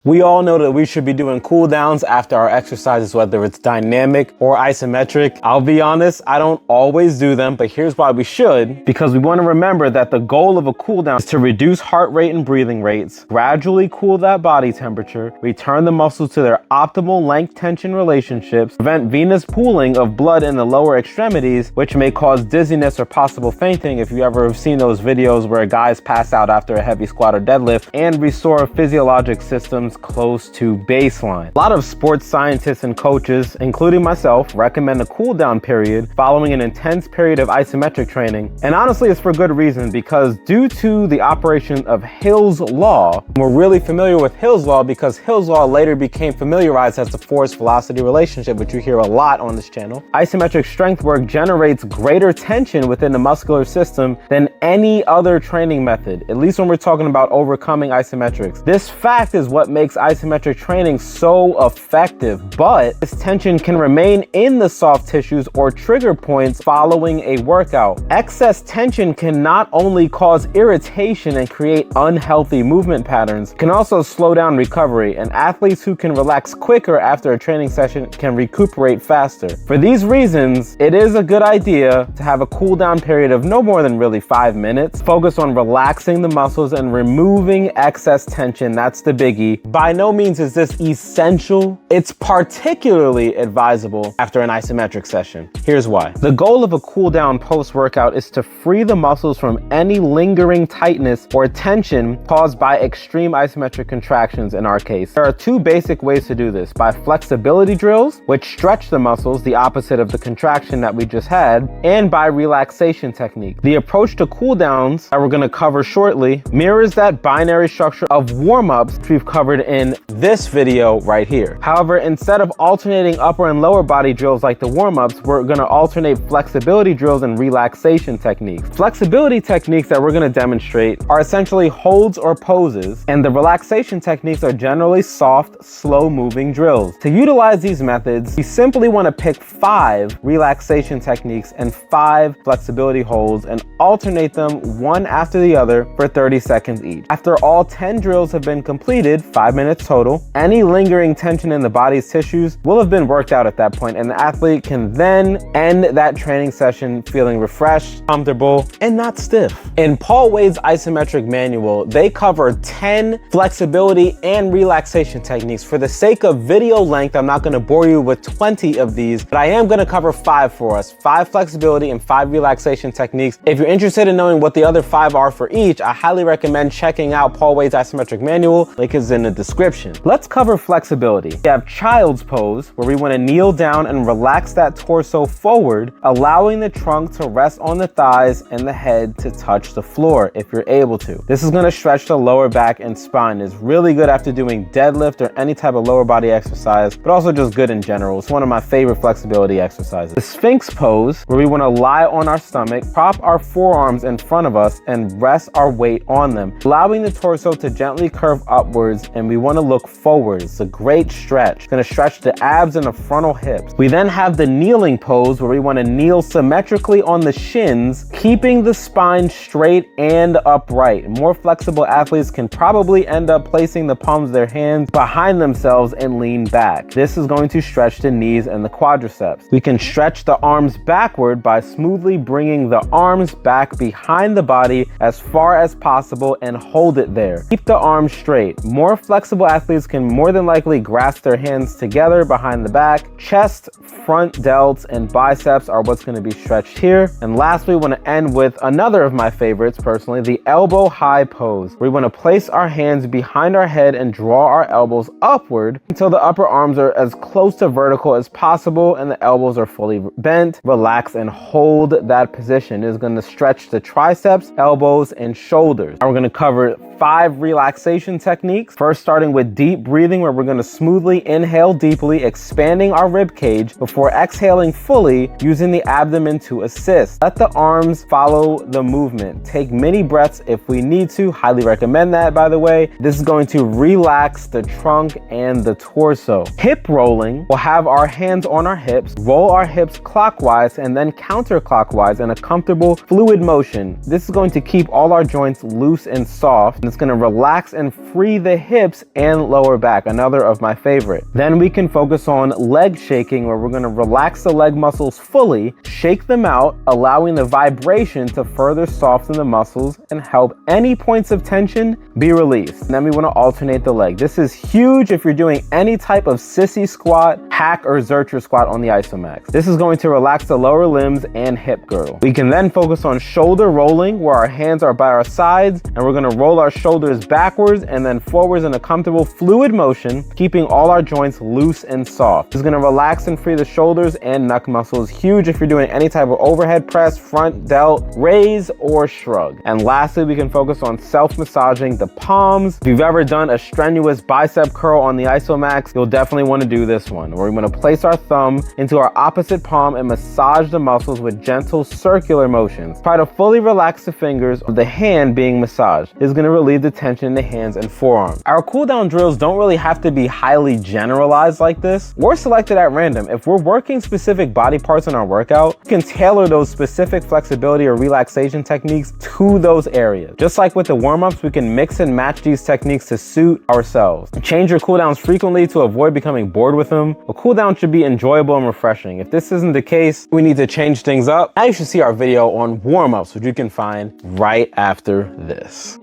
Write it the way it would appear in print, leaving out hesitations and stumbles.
We all know that we should be doing cool downs after our exercises, whether it's dynamic or isometric. I'll be honest, I don't always do them, but here's why we should. Because we want to remember that the goal of a cool down is to reduce heart rate and breathing rates, gradually cool that body temperature, return the muscles to their optimal length tension relationships, prevent venous pooling of blood in the lower extremities, which may cause dizziness or possible fainting if you ever have seen those videos where guys pass out after a heavy squat or deadlift, and restore physiologic systems close to baseline. A lot of sports scientists and coaches, including myself, recommend a cool down period following an intense period of isometric training. And honestly, it's for good reason, because due to the operation of Hill's Law, we're really familiar with Hill's Law because Hill's Law later became familiarized as the force-velocity relationship, which you hear a lot on this channel. Isometric strength work generates greater tension within the muscular system than any other training method, at least when we're talking about overcoming isometrics. This fact is what makes isometric training so effective, but this tension can remain in the soft tissues or trigger points following a workout. Excess tension can not only cause irritation and create unhealthy movement patterns, it can also slow down recovery, and athletes who can relax quicker after a training session can recuperate faster. For these reasons, it is a good idea to have a cool down period of no more than really 5 minutes. Focus on relaxing the muscles and removing excess tension. That's the biggie. By no means is this essential. It's particularly advisable after an isometric session. Here's why. The goal of a cool down post-workout is to free the muscles from any lingering tightness or tension caused by extreme isometric contractions in our case. There are two basic ways to do this: by flexibility drills, which stretch the muscles, the opposite of the contraction that we just had, and by relaxation technique. The approach to cool downs that we're going to cover shortly mirrors that binary structure of warm-ups which we've covered in this video right here. However, instead of alternating upper and lower body drills like the warm-ups, we're going to alternate flexibility drills and relaxation techniques. Flexibility techniques that we're going to demonstrate are essentially holds or poses, and the relaxation techniques are generally soft, slow-moving drills. To utilize these methods, we simply want to pick 5 relaxation techniques and 5 flexibility holds and alternate them one after the other for 30 seconds each. After all 10 drills have been completed, 5 minutes total, any lingering tension in the body's tissues will have been worked out at that point, and the athlete can then end that training session feeling refreshed, comfortable, and not stiff. In Paul Wade's isometric manual, they cover 10 flexibility and relaxation techniques. For the sake of video length, I'm not going to bore you with 20 of these, but I am going to cover 5 for us: 5 flexibility and 5 relaxation techniques. If you're interested in knowing what the other 5 are for each, I highly recommend checking out Paul Wade's isometric manual. Link is in the description. Let's cover flexibility. We have child's pose, where we want to kneel down and relax that torso forward, allowing the trunk to rest on the thighs and the head to touch the floor if you're able to. This is going to stretch the lower back and spine. It's really good after doing deadlift or any type of lower body exercise, but also just good in general. It's one of my favorite flexibility exercises. The Sphinx pose, where we want to lie on our stomach, prop our forearms in front of us, and rest our weight on them, allowing the torso to gently curve upwards, and we want to look forward. It's a great stretch. It's going to stretch the abs and the frontal hips. We then have the kneeling pose, where we want to kneel symmetrically on the shins, keeping the spine straight and upright. More flexible athletes can probably end up placing the palms of their hands behind themselves and lean back. This is going to stretch the knees and the quadriceps. We can stretch the arms backward by smoothly bringing the arms back behind the body as far as possible and hold it there. Keep the arms straight. More flexible athletes can more than likely grasp their hands together behind the back. Chest, front delts, and biceps are what's going to be stretched here. And lastly, we want to end with another of my favorites personally, the elbow high pose. We want to place our hands behind our head and draw our elbows upward until the upper arms are as close to vertical as possible and the elbows are fully bent. Relax and hold that position. It is going to stretch the triceps, elbows, and shoulders. Now we're going to cover 5 relaxation techniques. First, starting with deep breathing, where we're going to smoothly inhale deeply, expanding our rib cage before exhaling fully, using the abdomen to assist. Let the arms follow the movement. Take many breaths if we need to. Highly recommend that, by the way. This is going to relax the trunk and the torso. Hip rolling, we'll have our hands on our hips, roll our hips clockwise and then counterclockwise in a comfortable fluid motion. This is going to keep all our joints loose and soft, and it's gonna relax and free the hips and lower back, another of my favorite. Then we can focus on leg shaking, where we're gonna relax the leg muscles fully, shake them out, allowing the vibration to further soften the muscles and help any points of tension be released. And then we wanna alternate the leg. This is huge if you're doing any type of sissy squat, hack, or zercher squat on the Isometrics. This is going to relax the lower limbs and hip girdle. We can then focus on shoulder rolling, where our hands are by our sides and we're gonna roll our shoulders backwards and then forwards in a comfortable fluid motion, keeping all our joints loose and soft. This is gonna relax and free the shoulders and neck muscles. Huge if you're doing any type of overhead press, front delt, raise, or shrug. And lastly, we can focus on self-massaging the palms. If you've ever done a strenuous bicep curl on the Isomax, you'll definitely want to do this one, where we're going to place our thumb into our opposite palm and massage the muscles with gentle circular motions. Try to fully relax the fingers of the hand being massaged. This is going to relieve the tension in the hands and forearms. Our cool down drills don't really have to be highly generalized like this. We're selected at random. If we're working specific body parts in our workout, you can tailor those specific flexibility or relaxation techniques to those areas. Just like with the warm-ups, we can mix and match these techniques to suit ourselves. Change your cooldowns frequently to avoid becoming bored with them. A cooldown should be enjoyable and refreshing. If this isn't the case, we need to change things up. Now you should see our video on warm-ups, which you can find right after this.